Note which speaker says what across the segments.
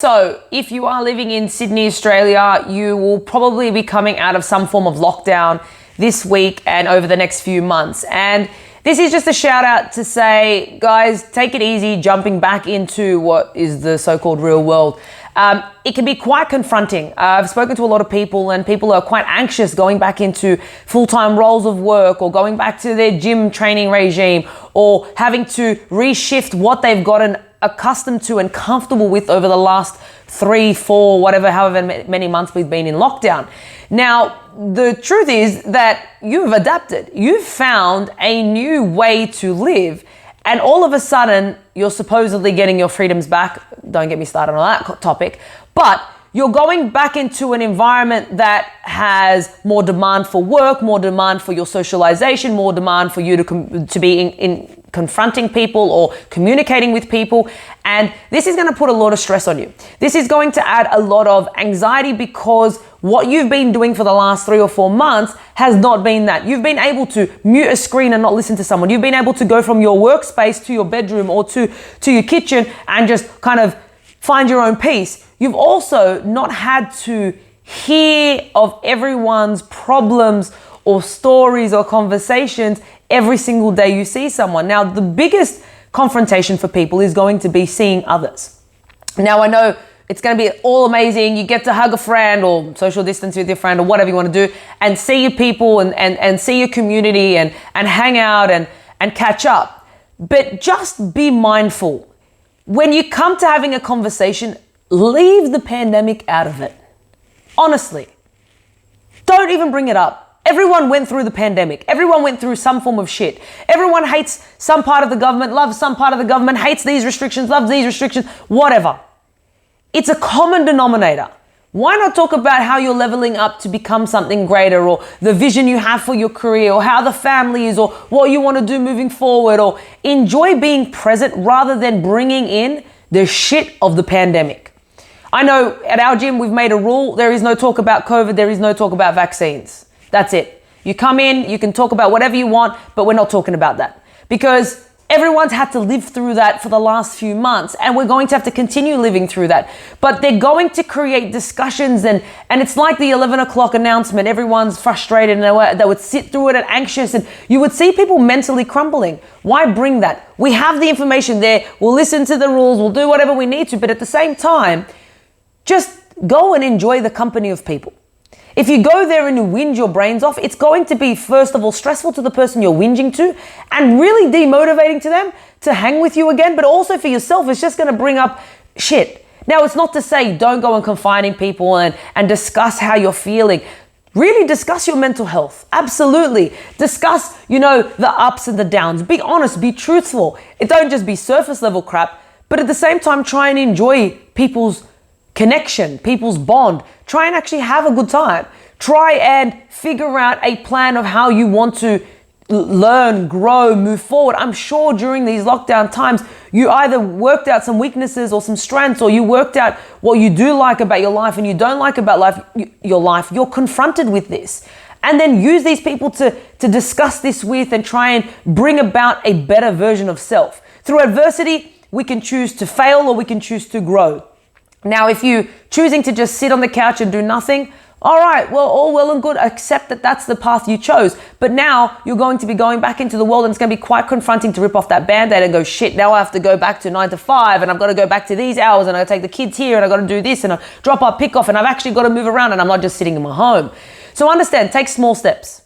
Speaker 1: So if you are living in Sydney, Australia, you will probably be coming out of some form of lockdown this week and over the next few months. And this is just a shout out to say, guys, take it easy jumping back into what is the so-called real world. It can be quite confronting. I've spoken to a lot of people and people are quite anxious going back into full-time roles of work or going back to their gym training regime or having to reshift what they've gotten accustomed to and comfortable with over the last 3, 4, whatever, however many months we've been in lockdown. Now, the truth is that you've adapted. You've found a new way to live. And all of a sudden, you're supposedly getting your freedoms back. Don't get me started on that topic. But you're going back into an environment that has more demand for work, more demand for your socialization, more demand for you to be in confronting people or communicating with people. And this is going to put a lot of stress on you. This is going to add a lot of anxiety because what you've been doing for the last 3 or 4 months has not been that. You've been able to mute a screen and not listen to someone. You've been able to go from your workspace to your bedroom or to your kitchen and just kind of find your own peace. You've also not had to hear of everyone's problems or stories or conversations every single day you see someone. Now, the biggest confrontation for people is going to be seeing others. Now, I know it's going to be all amazing. You get to hug a friend or social distance with your friend or whatever you want to do and see your people and see your community and hang out and catch up. But just be mindful. When you come to having a conversation, leave the pandemic out of it. Honestly, don't even bring it up. Everyone went through the pandemic. Everyone went through some form of shit. Everyone hates some part of the government, loves some part of the government, hates these restrictions, loves these restrictions, whatever. It's a common denominator. Why not talk about how you're leveling up to become something greater or the vision you have for your career or how the family is or what you want to do moving forward or enjoy being present rather than bringing in the shit of the pandemic. I know at our gym, we've made a rule. There is no talk about COVID. There is no talk about vaccines. That's it. You come in, you can talk about whatever you want, but we're not talking about that because everyone's had to live through that for the last few months and we're going to have to continue living through that. But they're going to create discussions and it's like the 11 o'clock announcement. Everyone's frustrated and they would sit through it and anxious and you would see people mentally crumbling. Why bring that? We have the information there. We'll listen to the rules. We'll do whatever we need to. But at the same time, just go and enjoy the company of people. If you go there and you whinge your brains off, it's going to be, first of all, stressful to the person you're whinging to and really demotivating to them to hang with you again. But also for yourself, it's just going to bring up shit. Now, it's not to say don't go and confining people and discuss how you're feeling. Really discuss your mental health. Absolutely. Discuss, the ups and the downs. Be honest, be truthful. It don't just be surface level crap, but at the same time, try and enjoy people's connection, people's bond. Try and actually have a good time. Try and figure out a plan of how you want to learn, grow, move forward. I'm sure during these lockdown times, you either worked out some weaknesses or some strengths, or you worked out what you do like about your life and you don't like about your life. You're confronted with this. And then use these people to discuss this with and try and bring about a better version of self. Through adversity, we can choose to fail or we can choose to grow. Now, if you're choosing to just sit on the couch and do nothing, all right, well, all well and good. Accept that that's the path you chose. But now you're going to be going back into the world and it's going to be quite confronting to rip off that Band-Aid and go, shit, now I have to go back to 9 to 5 and I've got to go back to these hours and I take the kids here and I've got to do this and I drop off, pick off and I've actually got to move around and I'm not just sitting in my home. So understand, take small steps.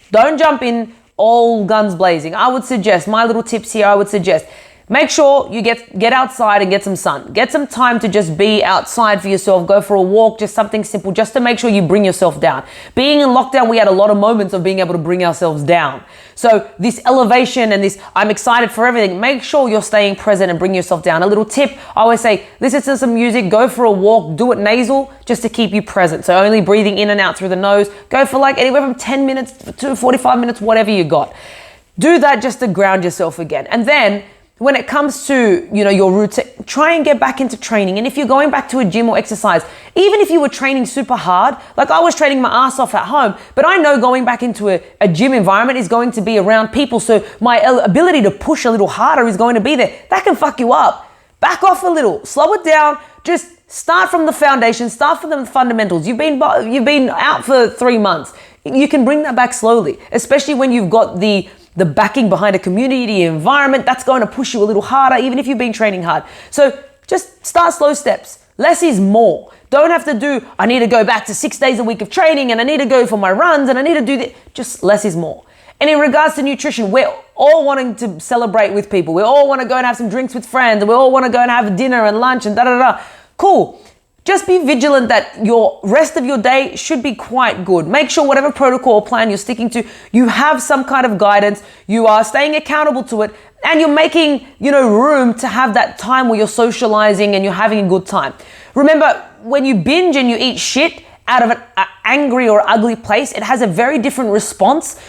Speaker 1: Don't jump in all guns blazing. I would suggest, my little tips here, I would suggest, make sure you get outside and get some sun. Get some time to just be outside for yourself. Go for a walk, just something simple, just to make sure you bring yourself down. Being in lockdown, we had a lot of moments of being able to bring ourselves down. So this elevation and this, I'm excited for everything. Make sure you're staying present and bring yourself down. A little tip, I always say, listen to some music, go for a walk, do it nasal, just to keep you present. So only breathing in and out through the nose. Go for like anywhere from 10 minutes to 45 minutes, whatever you got. Do that just to ground yourself again. And then when it comes to, your routine, try and get back into training. And if you're going back to a gym or exercise, even if you were training super hard, like I was training my ass off at home, but I know going back into a gym environment is going to be around people. So my ability to push a little harder is going to be there. That can fuck you up. Back off a little, slow it down. Just start from the foundation, start from the fundamentals. You've been out for 3 months. You can bring that back slowly, especially when you've got the backing behind a community environment. That's going to push you a little harder, even if you've been training hard. So just start slow steps. Less is more. Don't have to do, I need to go back to 6 days a week of training and I need to go for my runs and I need to do that. Just less is more. And in regards to nutrition, we're all wanting to celebrate with people. We all want to go and have some drinks with friends. And we all want to go and have dinner and lunch and da-da-da. Cool. Just be vigilant that your rest of your day should be quite good. Make sure whatever protocol or plan you're sticking to, you have some kind of guidance. You are staying accountable to it and you're making, room to have that time where you're socializing and you're having a good time. Remember, when you binge and you eat shit out of an angry or ugly place, it has a very different response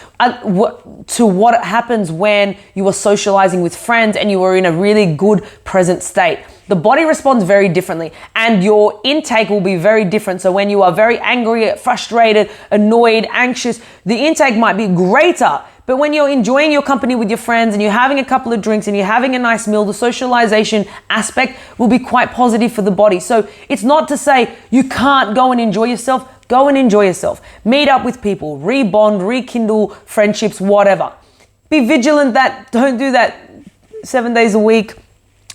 Speaker 1: to what happens when you are socializing with friends and you are in a really good present state. The body responds very differently and your intake will be very different. So when you are very angry, frustrated, annoyed, anxious, the intake might be greater. But when you're enjoying your company with your friends and you're having a couple of drinks and you're having a nice meal, the socialization aspect will be quite positive for the body. So it's not to say you can't go and enjoy yourself. Go and enjoy yourself. Meet up with people, rebond, rekindle friendships, whatever. Be vigilant that don't do that 7 days a week,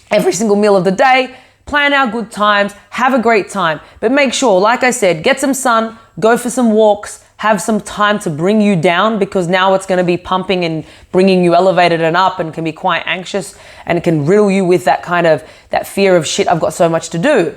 Speaker 1: every single meal of the day. Plan out good times, have a great time. But make sure, like I said, get some sun, go for some walks, have some time to bring you down because now it's going to be pumping and bringing you elevated and up and can be quite anxious and it can riddle you with that fear of shit, I've got so much to do.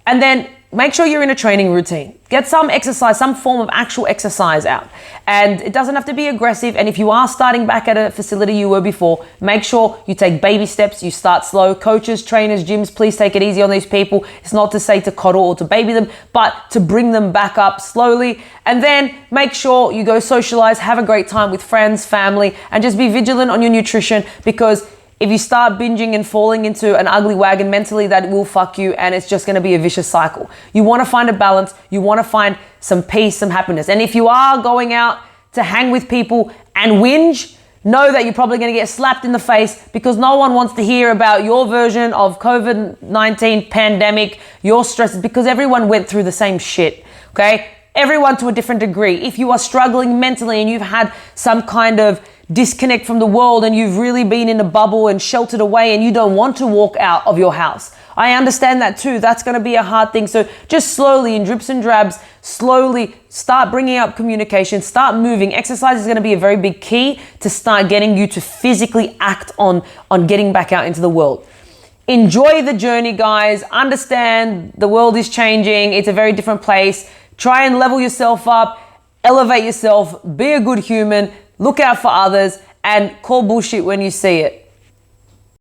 Speaker 1: And then make sure you're in a training routine. Get some exercise, some form of actual exercise out. And it doesn't have to be aggressive. And if you are starting back at a facility you were before, make sure you take baby steps, you start slow. Coaches, trainers, gyms, please take it easy on these people. It's not to say to coddle or to baby them, but to bring them back up slowly. And then make sure you go socialize, have a great time with friends, family, and just be vigilant on your nutrition because if you start binging and falling into an ugly wagon mentally, that will fuck you and it's just going to be a vicious cycle. You want to find a balance. You want to find some peace, some happiness. And if you are going out to hang with people and whinge, know that you're probably going to get slapped in the face because no one wants to hear about your version of COVID-19 pandemic, your stresses, because everyone went through the same shit, okay? Everyone to a different degree. If you are struggling mentally and you've had some kind of disconnect from the world and you've really been in a bubble and sheltered away and you don't want to walk out of your house, I understand that too. That's going to be a hard thing. So just slowly in drips and drabs, slowly start bringing up communication, start moving. Exercise is going to be a very big key to start getting you to physically act on getting back out into the world. Enjoy the journey, guys. Understand the world is changing. It's a very different place. Try and level yourself up, elevate yourself, be a good human, look out for others, and call bullshit when you see it.